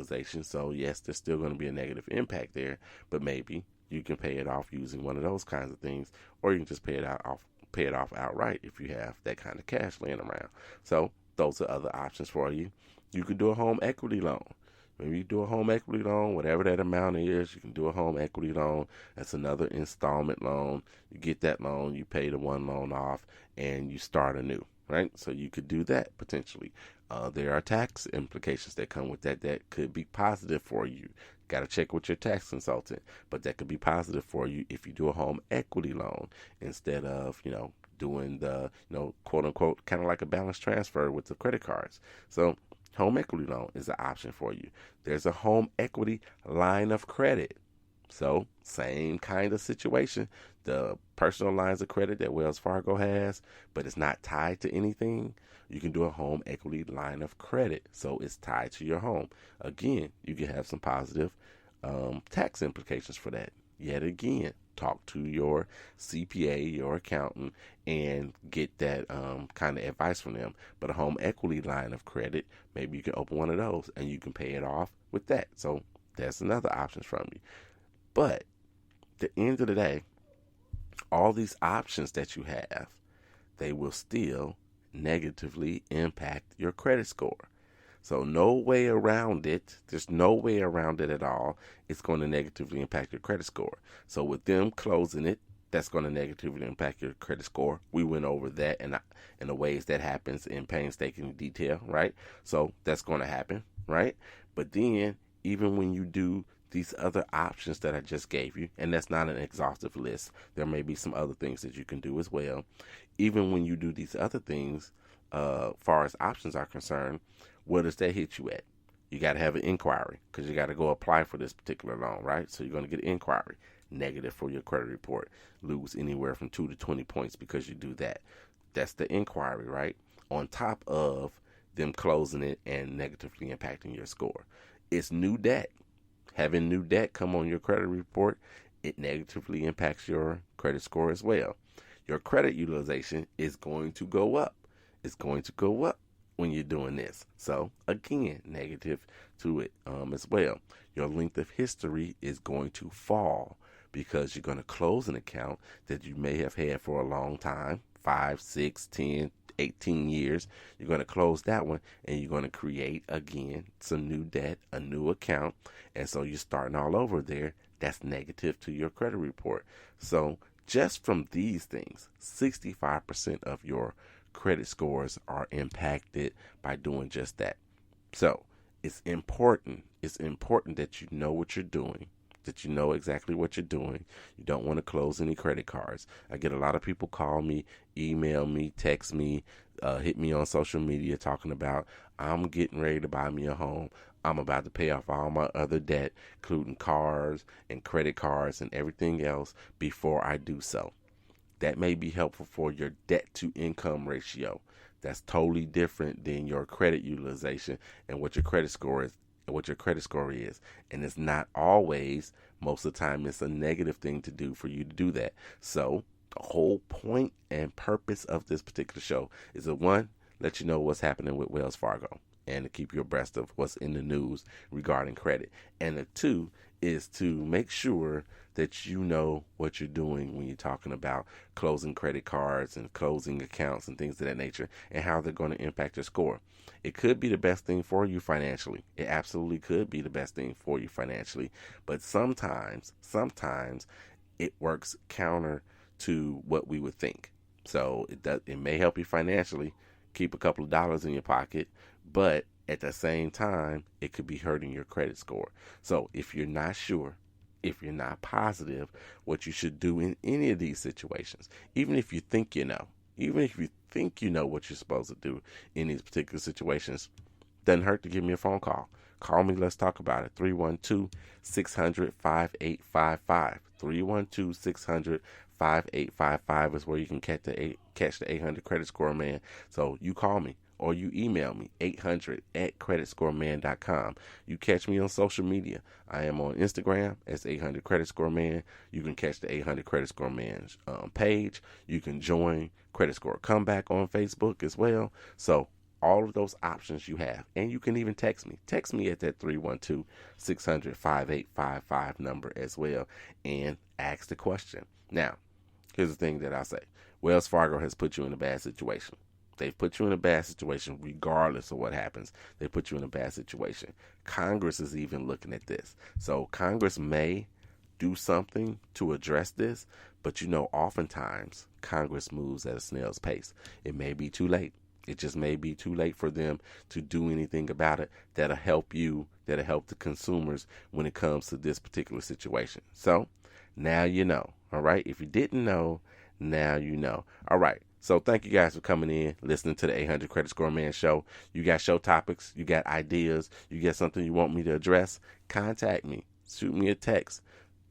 utilization. So yes, there's still going to be a negative impact there, but maybe you can pay it off using one of those kinds of things, or you can just pay it off outright if you have that kind of cash laying around. So those are other options for you. You could do a home equity loan. Maybe you do a home equity loan, whatever that amount is, you can do a home equity loan. That's another installment loan. You get that loan, you pay the one loan off, and you start anew, right? So you could do that potentially. There are tax implications that come with that could be positive for you. Got to check with your tax consultant, but that could be positive for you if you do a home equity loan instead of, doing the, quote unquote, kind of like a balance transfer with the credit cards. So home equity loan is an option for you. There's a home equity line of credit. So same kind of situation. The personal lines of credit that Wells Fargo has, but it's not tied to anything. You can do a home equity line of credit. So it's tied to your home. Again, you can have some positive tax implications for that. Yet again, talk to your CPA, your accountant, and get that kind of advice from them. But a home equity line of credit, maybe you can open one of those and you can pay it off with that. So that's another option from you. But at the end of the day, all these options that you have, they will still negatively impact your credit score. So no way around it. There's no way around it at all. It's going to negatively impact your credit score. So with them closing it, that's going to negatively impact your credit score. We went over that and in the ways that happens in painstaking detail, right? So that's going to happen, right? But then even when you do these other options that I just gave you, and that's not an exhaustive list, there may be some other things that you can do as well. Even when you do these other things, far as options are concerned, where does that hit you at? You got to have an inquiry because you got to go apply for this particular loan, right? So you're going to get an inquiry. Negative for your credit report. Lose anywhere from 2 to 20 points because you do that. That's the inquiry, right? On top of them closing it and negatively impacting your score. It's new debt. Having new debt come on your credit report, it negatively impacts your credit score as well. Your credit utilization is going to go up. It's going to go up when you're doing this. So again, negative to it as well. Your length of history is going to fall because you're going to close an account that you may have had for a long time, 5, 6, 10, 18 years. You're going to close that one and you're going to create again some new debt, a new account. And so you're starting all over there. That's negative to your credit report. So just from these things, 65% of your credit scores are impacted by doing just that. So it's important that you know what you're doing, that you know exactly what you're doing. You don't want to close any credit cards. I get a lot of people call me, email me, text me, hit me on social media talking about, I'm getting ready to buy me a home. I'm about to pay off all my other debt, including cars and credit cards and everything else before I do so. That may be helpful for your debt to income ratio. That's totally different than your credit utilization and what your credit score is. And it's not always, most of the time, it's a negative thing to do for you to do that. So the whole point and purpose of this particular show is to, one, let you know what's happening with Wells Fargo and to keep you abreast of what's in the news regarding credit. And the two is to make sure that you know what you're doing when you're talking about closing credit cards and closing accounts and things of that nature and how they're going to impact your score. It could be the best thing for you financially. It absolutely could be the best thing for you financially. But sometimes it works counter to what we would think. So it may help you financially, keep a couple of dollars in your pocket, but at the same time, it could be hurting your credit score. So if you're not sure, if you're not positive what you should do in any of these situations, even if you think you know, what you're supposed to do in these particular situations, doesn't hurt to give me a phone call. Call me, let's talk about it. 312-600-5855. 312-600-5855 is where you can catch the 800 Credit Score Man. So you call me or you email me, 800@creditscoreman.com. You catch me on social media. I am on Instagram as 800 Credit Score Man. You can catch the 800 Credit Score Man's page. You can join Credit Score Comeback on Facebook as well. So all of those options you have. And you can even text me. Text me at that 312-600-5855 number as well and ask the question. Now, here's the thing that I say. Wells Fargo has put you in a bad situation. They've put you in a bad situation regardless of what happens. They put you in a bad situation. Congress is even looking at this. So Congress may do something to address this, but oftentimes Congress moves at a snail's pace. It may be too late. It just may be too late for them to do anything about it that'll help you, that'll help the consumers when it comes to this particular situation. So now you know. All right. If you didn't know, now you know. All right. So thank you guys for coming in, listening to the 800 Credit Score Man Show. You got show topics, you got ideas, you got something you want me to address, contact me. Shoot me a text.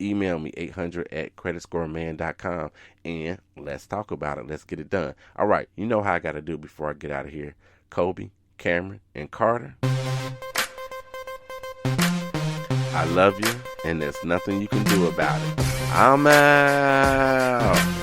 Email me 800@creditscoreman.com and let's talk about it. Let's get it done. All right. You know how I got to do before I get out of here. Kobe, Cameron, and Carter, I love you, and there's nothing you can do about it. I'm out.